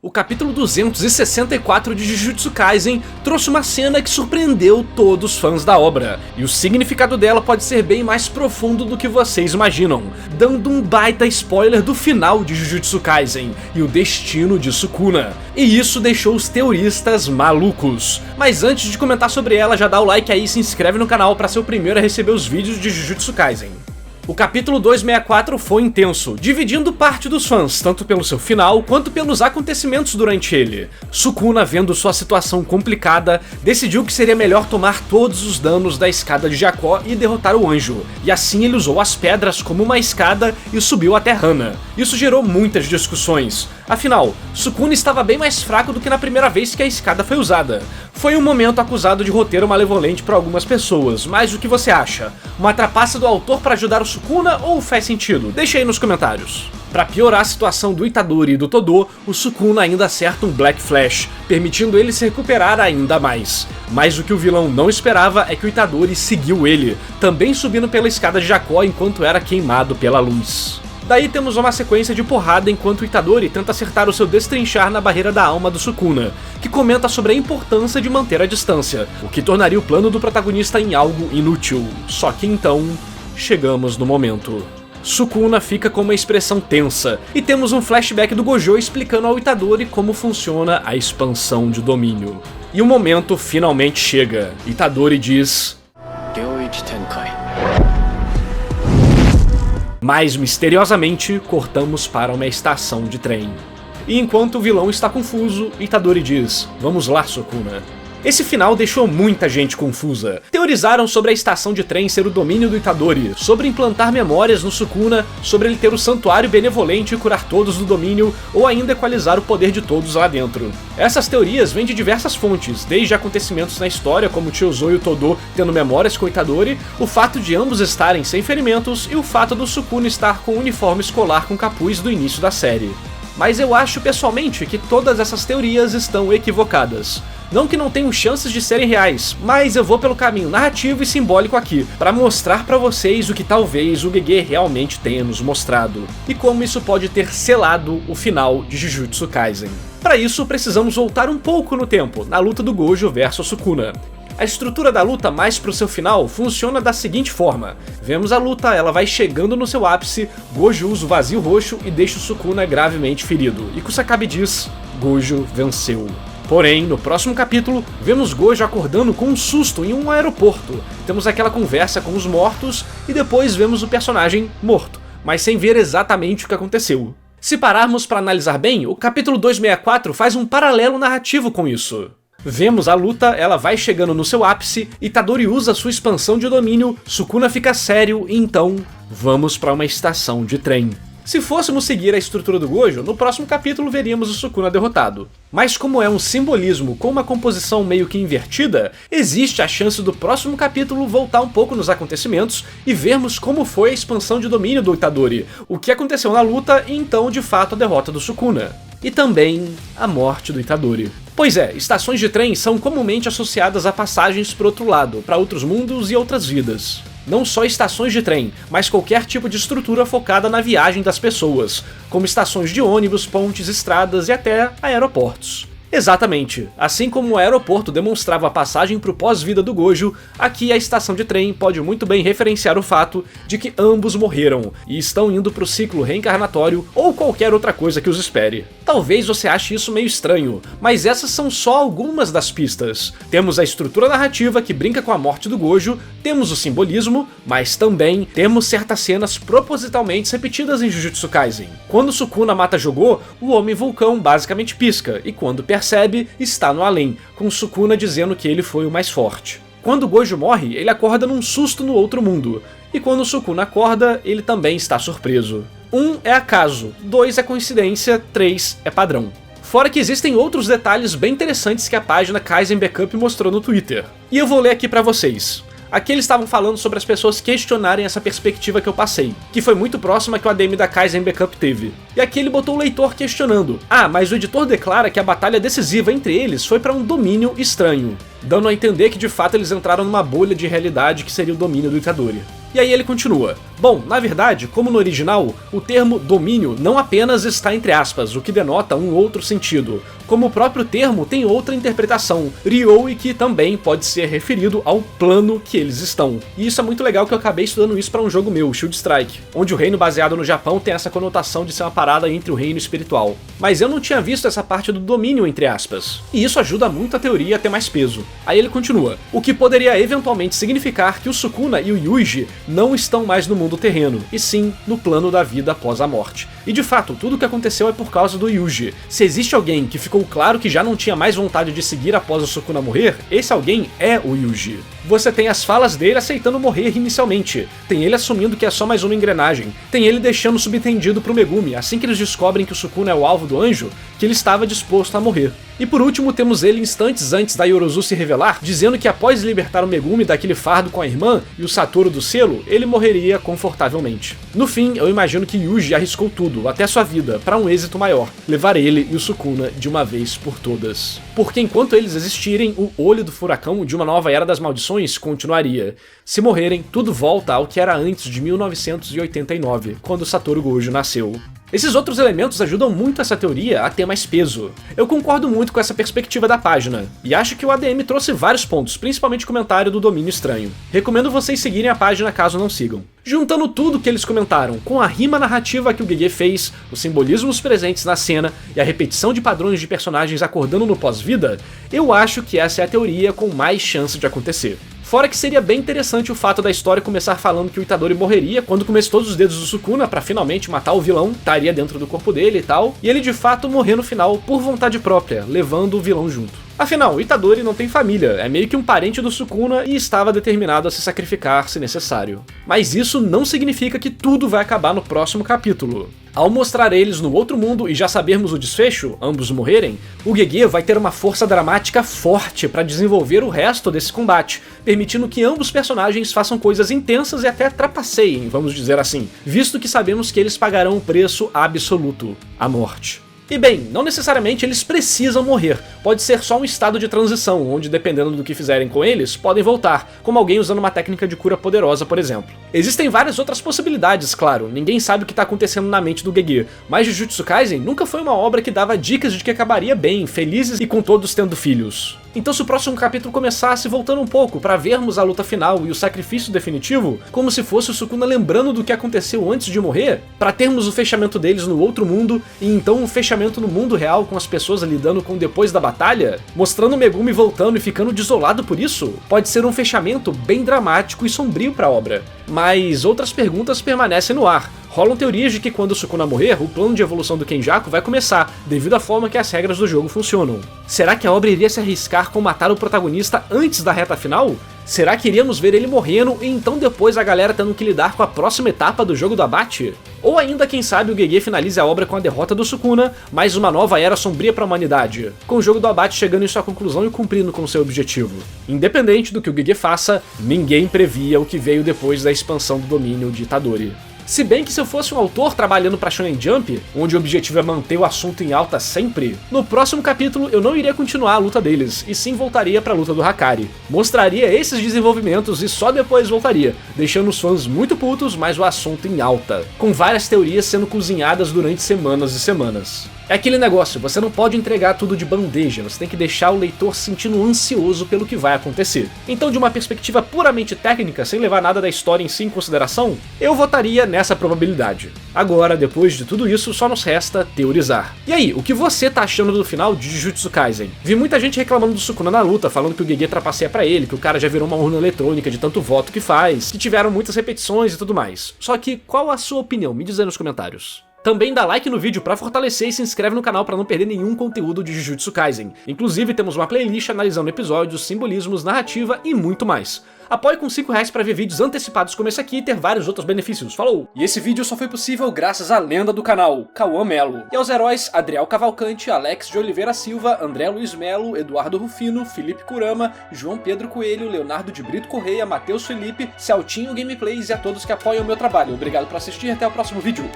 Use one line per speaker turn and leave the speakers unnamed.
O capítulo 264 de Jujutsu Kaisen trouxe uma cena que surpreendeu todos os fãs da obra, e o significado dela pode ser bem mais profundo do que vocês imaginam, dando um baita spoiler do final de Jujutsu Kaisen e o destino de Sukuna. E isso deixou os teoristas malucos. Mas antes de comentar sobre ela, já dá o like aí e se inscreve no canal para ser o primeiro a receber os vídeos de Jujutsu Kaisen. O capítulo 264 foi intenso, dividindo parte dos fãs, tanto pelo seu final, quanto pelos acontecimentos durante ele. Sukuna, vendo sua situação complicada, decidiu que seria melhor tomar todos os danos da escada de Jacó e derrotar o anjo, e assim ele usou as pedras como uma escada e subiu até Hana. Isso gerou muitas discussões, afinal, Sukuna estava bem mais fraco do que na primeira vez que a escada foi usada. Foi um momento acusado de roteiro malevolente por algumas pessoas, mas o que você acha? Uma trapaça do autor para ajudar o Sukuna ou faz sentido? Deixa aí nos comentários. Para piorar a situação do Itadori e do Todo, o Sukuna ainda acerta um Black Flash, permitindo ele se recuperar ainda mais. Mas o que o vilão não esperava é que o Itadori seguiu ele, também subindo pela escada de Jacó enquanto era queimado pela luz. Daí temos uma sequência de porrada enquanto o Itadori tenta acertar o seu destrinchar na barreira da alma do Sukuna, que comenta sobre a importância de manter a distância, o que tornaria o plano do protagonista em algo inútil. Só que então, chegamos no momento. Sukuna fica com uma expressão tensa, e temos um flashback do Gojo explicando ao Itadori como funciona a expansão de domínio. E o momento finalmente chega. Itadori diz... Mas, misteriosamente, cortamos para uma estação de trem. E enquanto o vilão está confuso, Itadori diz, vamos lá, Sukuna. Esse final deixou muita gente confusa. Teorizaram sobre a estação de trem ser o domínio do Itadori, sobre implantar memórias no Sukuna, sobre ele ter o santuário benevolente e curar todos do domínio, ou ainda equalizar o poder de todos lá dentro. Essas teorias vêm de diversas fontes, desde acontecimentos na história como Chozo e o Todo tendo memórias com o Itadori, o fato de ambos estarem sem ferimentos e o fato do Sukuna estar com o uniforme escolar com capuz do início da série. Mas eu acho pessoalmente que todas essas teorias estão equivocadas. Não que não tenham chances de serem reais, mas eu vou pelo caminho narrativo e simbólico aqui, para mostrar pra vocês o que talvez o Gege realmente tenha nos mostrado, e como isso pode ter selado o final de Jujutsu Kaisen. Para isso, precisamos voltar um pouco no tempo, na luta do Gojo versus Sukuna. A estrutura da luta mais pro seu final funciona da seguinte forma. Vemos a luta, ela vai chegando no seu ápice, Gojo usa o vazio roxo e deixa o Sukuna gravemente ferido, e Kusakabe diz, Gojo venceu. Porém, no próximo capítulo, vemos Gojo acordando com um susto em um aeroporto. Temos aquela conversa com os mortos e depois vemos o personagem morto, mas sem ver exatamente o que aconteceu. Se pararmos para analisar bem, o capítulo 264 faz um paralelo narrativo com isso. Vemos a luta, ela vai chegando no seu ápice, Itadori usa sua expansão de domínio, Sukuna fica sério e então, vamos para uma estação de trem. Se fôssemos seguir a estrutura do Gojo, no próximo capítulo veríamos o Sukuna derrotado. Mas como é um simbolismo com uma composição meio que invertida, existe a chance do próximo capítulo voltar um pouco nos acontecimentos e vermos como foi a expansão de domínio do Itadori, o que aconteceu na luta e então de fato a derrota do Sukuna. E também a morte do Itadori. Pois é, estações de trem são comumente associadas a passagens para outro lado, para outros mundos e outras vidas. Não só estações de trem, mas qualquer tipo de estrutura focada na viagem das pessoas, como estações de ônibus, pontes, estradas e até aeroportos. Exatamente, assim como o aeroporto demonstrava a passagem para o pós-vida do Gojo, aqui a estação de trem pode muito bem referenciar o fato de que ambos morreram e estão indo para o ciclo reencarnatório ou qualquer outra coisa que os espere. Talvez você ache isso meio estranho, mas essas são só algumas das pistas. Temos a estrutura narrativa que brinca com a morte do Gojo, temos o simbolismo, mas também temos certas cenas propositalmente repetidas em Jujutsu Kaisen. Quando Sukuna mata Jogô, o Homem-Vulcão basicamente pisca, e quando percebe, está no além, com Sukuna dizendo que ele foi o mais forte. Quando Gojo morre, ele acorda num susto no outro mundo, e quando Sukuna acorda, ele também está surpreso. 1 é acaso, 2 é coincidência, 3 é padrão. Fora que existem outros detalhes bem interessantes que a página Kaisen Backup mostrou no Twitter. E eu vou ler aqui pra vocês. Aqui eles estavam falando sobre as pessoas questionarem essa perspectiva que eu passei, que foi muito próxima que o ADM da Kaisen Backup teve. E aqui ele botou o leitor questionando, mas o editor declara que a batalha decisiva entre eles foi para um domínio estranho, dando a entender que de fato eles entraram numa bolha de realidade que seria o domínio do Itadori. E aí ele continua. Bom, na verdade, como no original, o termo domínio não apenas está entre aspas, o que denota um outro sentido, como o próprio termo tem outra interpretação, Ryōi, que também pode ser referido ao plano que eles estão. E isso é muito legal que eu acabei estudando isso para um jogo meu, Shield Strike, onde o reino baseado no Japão tem essa conotação de ser uma parada entre o reino espiritual. Mas eu não tinha visto essa parte do domínio entre aspas, e isso ajuda muito a teoria a ter mais peso. Aí ele continua, o que poderia eventualmente significar que o Sukuna e o Yuji não estão mais no mundo terreno, e sim no plano da vida após a morte. E de fato, tudo o que aconteceu é por causa do Yuji. Se existe alguém que ficou claro que já não tinha mais vontade de seguir após o Sukuna morrer, esse alguém é o Yuji. Você tem as falas dele aceitando morrer inicialmente, tem ele assumindo que é só mais uma engrenagem, tem ele deixando subentendido pro Megumi, assim que eles descobrem que o Sukuna é o alvo do anjo, que ele estava disposto a morrer. E por último temos ele instantes antes da Yorozu se revelar, dizendo que após libertar o Megumi daquele fardo com a irmã e o Satoru do selo, ele morreria confortavelmente. No fim, eu imagino que Yuji arriscou tudo, até sua vida, para um êxito maior, levar ele e o Sukuna de uma vez por todas. Porque enquanto eles existirem, o olho do furacão de uma nova era das maldições continuaria. Se morrerem, tudo volta ao que era antes de 1989, quando Satoru Gojo nasceu. Esses outros elementos ajudam muito essa teoria a ter mais peso. Eu concordo muito com essa perspectiva da página, e acho que o ADM trouxe vários pontos, principalmente o comentário do domínio estranho. Recomendo vocês seguirem a página caso não sigam. Juntando tudo que eles comentaram, com a rima narrativa que o GG fez, os simbolismos presentes na cena e a repetição de padrões de personagens acordando no pós-vida, eu acho que essa é a teoria com mais chance de acontecer. Fora que seria bem interessante o fato da história começar falando que o Itadori morreria quando comesse todos os dedos do Sukuna pra finalmente matar o vilão, estaria dentro do corpo dele e tal, e ele de fato morrer no final por vontade própria, levando o vilão junto. Afinal, o Itadori não tem família, é meio que um parente do Sukuna e estava determinado a se sacrificar se necessário. Mas isso não significa que tudo vai acabar no próximo capítulo. Ao mostrar eles no outro mundo e já sabermos o desfecho, ambos morrerem, o GG vai ter uma força dramática forte para desenvolver o resto desse combate, permitindo que ambos personagens façam coisas intensas e até trapaceiem, vamos dizer assim, visto que sabemos que eles pagarão o preço absoluto, a morte. E bem, não necessariamente eles precisam morrer, pode ser só um estado de transição, onde dependendo do que fizerem com eles, podem voltar, como alguém usando uma técnica de cura poderosa, por exemplo. Existem várias outras possibilidades, claro, ninguém sabe o que está acontecendo na mente do GG, mas Jujutsu Kaisen nunca foi uma obra que dava dicas de que acabaria bem, felizes e com todos tendo filhos. Então se o próximo capítulo começasse voltando um pouco para vermos a luta final e o sacrifício definitivo, como se fosse o Sukuna lembrando do que aconteceu antes de morrer, para termos o fechamento deles no outro mundo e então um fechamento no mundo real com as pessoas lidando com depois da batalha, mostrando o Megumi voltando e ficando desolado por isso, pode ser um fechamento bem dramático e sombrio para a obra. Mas outras perguntas permanecem no ar. Rolam teorias de que quando o Sukuna morrer, o plano de evolução do Kenjaku vai começar, devido à forma que as regras do jogo funcionam. Será que a obra iria se arriscar com matar o protagonista antes da reta final? Será que iríamos ver ele morrendo e então depois a galera tendo que lidar com a próxima etapa do jogo do abate? Ou ainda, quem sabe, o GG finalize a obra com a derrota do Sukuna, mais uma nova era sombria para a humanidade, com o jogo do abate chegando em sua conclusão e cumprindo com seu objetivo. Independente do que o GG faça, ninguém previa o que veio depois da expansão do domínio de Itadori. Se bem que se eu fosse um autor trabalhando pra Shonen Jump, onde o objetivo é manter o assunto em alta sempre, no próximo capítulo eu não iria continuar a luta deles, e sim voltaria pra luta do Hakari. Mostraria esses desenvolvimentos e só depois voltaria, deixando os fãs muito putos, mas o assunto em alta, com várias teorias sendo cozinhadas durante semanas e semanas. É aquele negócio, você não pode entregar tudo de bandeja, você tem que deixar o leitor se sentindo ansioso pelo que vai acontecer. Então, de uma perspectiva puramente técnica, sem levar nada da história em si em consideração, eu votaria nessa probabilidade. Agora, depois de tudo isso, só nos resta teorizar. E aí, o que você tá achando do final de Jujutsu Kaisen? Vi muita gente reclamando do Sukuna na luta, falando que o GG trapaceia pra ele, que o cara já virou uma urna eletrônica de tanto voto que faz, que tiveram muitas repetições e tudo mais. Só que, qual a sua opinião? Me diz aí nos comentários. Também dá like no vídeo pra fortalecer e se inscreve no canal pra não perder nenhum conteúdo de Jujutsu Kaisen. Inclusive temos uma playlist analisando episódios, simbolismos, narrativa e muito mais. Apoie com R$5 pra ver vídeos antecipados como esse aqui e ter vários outros benefícios. Falou! E esse vídeo só foi possível graças à lenda do canal, Cauã Melo. E aos heróis Adriel Cavalcante, Alex de Oliveira Silva, André Luiz Melo, Eduardo Rufino, Felipe Kurama, João Pedro Coelho, Leonardo de Brito Correia, Matheus Felipe, Celtinho Gameplays e a todos que apoiam o meu trabalho. Obrigado por assistir e até o próximo vídeo.